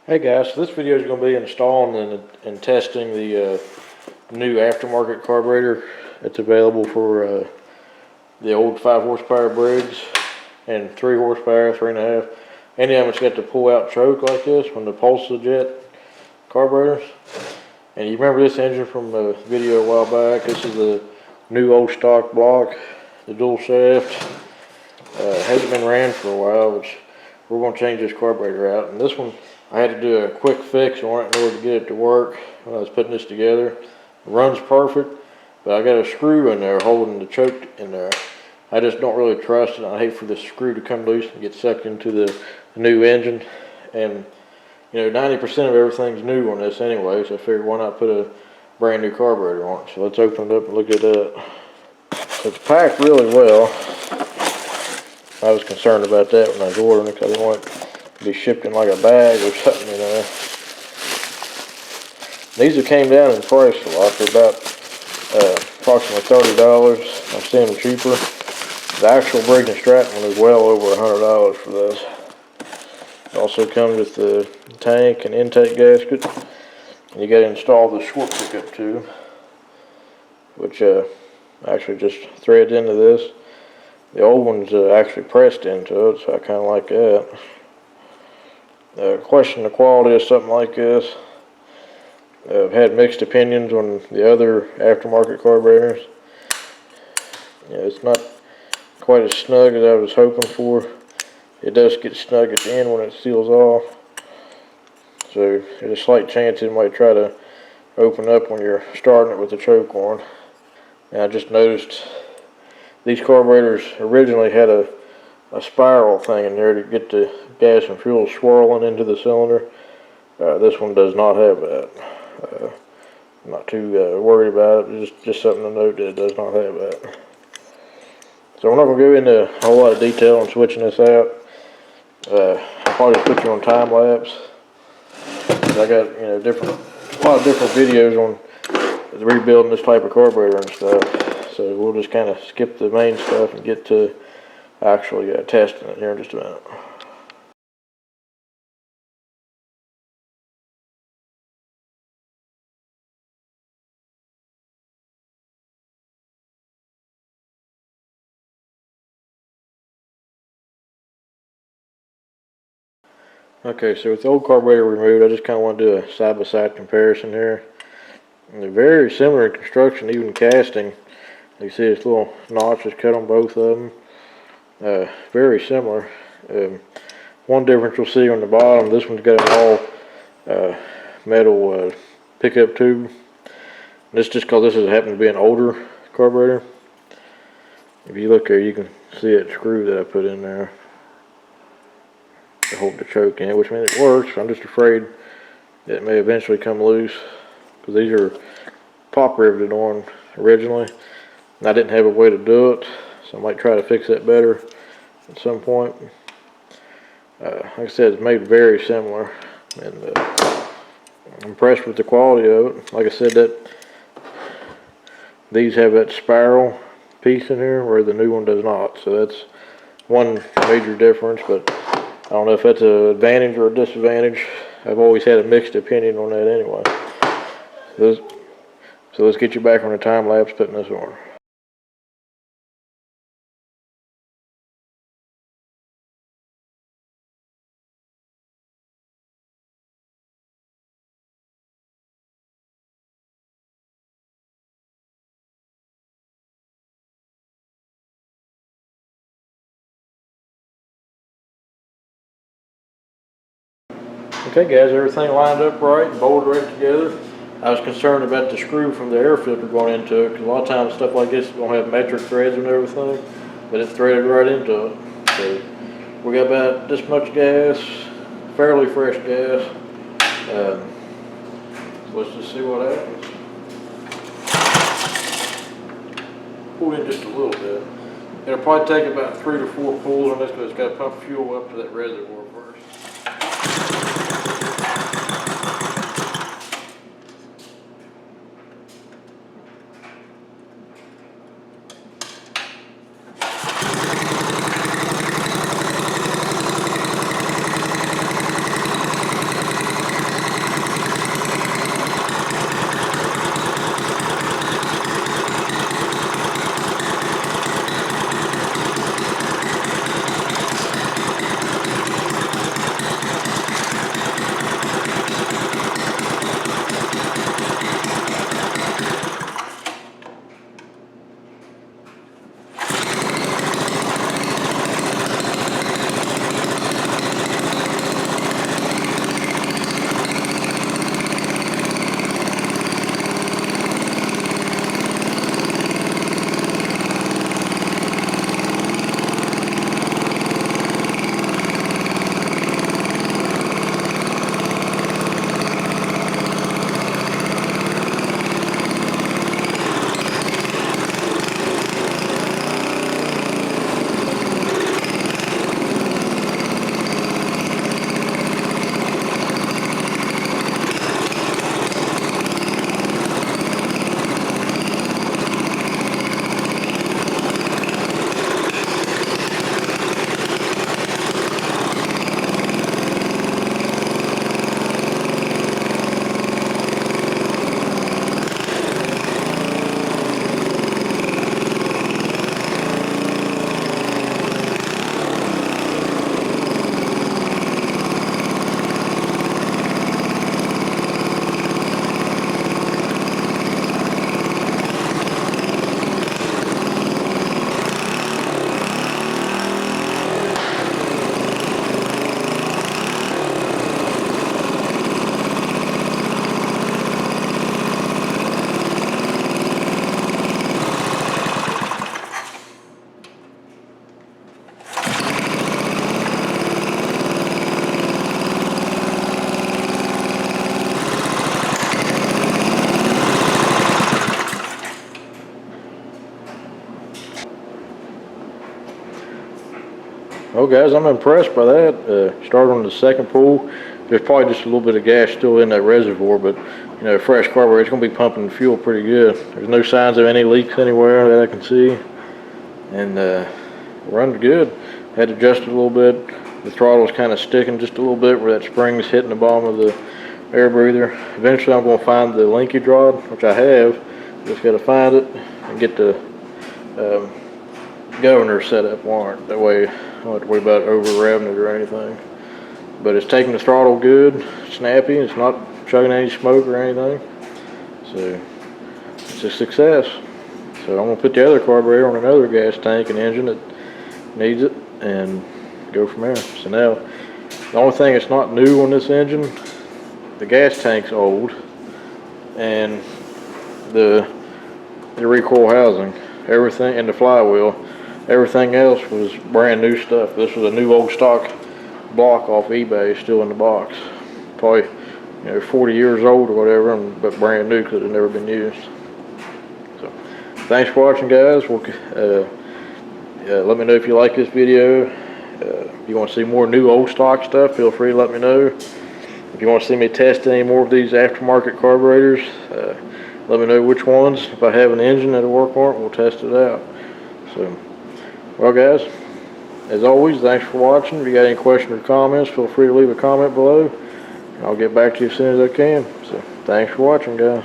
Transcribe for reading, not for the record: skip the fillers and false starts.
Hey guys, so this video is going to be installing and testing the new aftermarket carburetor that's available for the old 5 horsepower Briggs and 3 horsepower, 3.5. Any of them, it's got the pull out choke like this from the Pulsa jet carburetors. And you remember this engine from the video a while back. This is the new old stock block, the dual shaft. Hasn't been ran for a while, which we're going to change this carburetor out. And this one, I had to do a quick fix on it in order to get it to work when I was putting this together. It runs perfect, but I got a screw in there holding the choke in there. I just don't really trust it. I hate for the screw to come loose and get sucked into the new engine. And you know, 90% of everything's new on this anyway, so I figured why not put a brand new carburetor on it. So let's open it up and look at that. It's packed really well. I was concerned about that when I was ordering it because I didn't want it to be shipped in like a bag or something, you know. These have came down in price a lot. They're about approximately $30. I've seen them cheaper. The actual Briggs and Stratton one is well over $100 for this. It also comes with the tank and intake gasket. And you got to install the short pickup too, which actually just threads into this. The old one's actually pressed into it, so I kind of like that. Question the quality of something like this. I've had mixed opinions on the other aftermarket carburetors. Yeah, it's not quite as snug as I was hoping for. It does get snug at the end when it seals off. So there's a slight chance it might try to open up when you're starting it with the choke on. And I just noticed these carburetors originally had a spiral thing in there to get the gas and fuel swirling into the cylinder. This one does not have that. I'm not too worried about it. Just something to note that it does not have that. So we're not going to go into a whole lot of detail on switching this out. I'll probably just put you on time lapse. I got a lot of different videos on rebuilding this type of carburetor and stuff. So we'll just kind of skip the main stuff and get to actually testing it here in just a minute. Okay, so with the old carburetor removed, I just kind of want to do a side-by-side comparison here. And they're very similar in construction, even casting. You see this little notch is cut on both of them. Very similar. One difference you'll see on the bottom, this one's got an all metal pickup tube. And this just because this has happened to be an older carburetor. If you look there, you can see that screw that I put in there to hold the choke in, which means it works. I'm just afraid that it may eventually come loose because these are pop riveted on originally, and I didn't have a way to do it, so I might try to fix that better at some point. Like I said, it's made very similar, and I'm impressed with the quality of it. Like I said, that these have that spiral piece in here where the new one does not, so that's one major difference, but I don't know if that's an advantage or a disadvantage. I've always had a mixed opinion on that anyway. So let's get you back on the time lapse putting this on. Okay guys, everything lined up right and bolted right together. I was concerned about the screw from the air filter going into it, because a lot of times stuff like this is going to have metric threads and everything, but it threaded right into it. So we got about this much gas, fairly fresh gas. So let's just see what happens. Pull in just a little bit. It'll probably take about 3 to 4 pulls on this because it's got to pump fuel up to that reservoir first. guys, I'm impressed by that. Started on the second pull. There's probably just a little bit of gas still in that reservoir, but you know, fresh carburetor, it's gonna be pumping fuel pretty good. There's no signs of any leaks anywhere that I can see, and running good. Had to adjust it a little bit. The throttle's kind of sticking just a little bit where that spring's hitting the bottom of the air breather. Eventually, I'm gonna find the linkage rod, which I have. Just gotta find it and get the governor set up on it. That way, I don't have to worry about over revving it or anything. But it's taking the throttle good, snappy. It's not chugging any smoke or anything. So it's a success. So I'm gonna put the other carburetor on another gas tank and engine that needs it and go from there. So now, the only thing that's not new on this engine, the gas tank's old, and the recoil housing, everything, and the flywheel, everything else was brand new stuff. This was a new old stock block off eBay, still in the box. Probably, 40 years old or whatever, but brand new because it had never been used. So, thanks for watching, guys. Let me know if you like this video. If you want to see more new old stock stuff, feel free to let me know. If you want to see me test any more of these aftermarket carburetors, let me know which ones. If I have an engine that'll work on it, we'll test it out. So, well guys, as always, thanks for watching. If you got any questions or comments, feel free to leave a comment below, and I'll get back to you as soon as I can. So, thanks for watching, guys.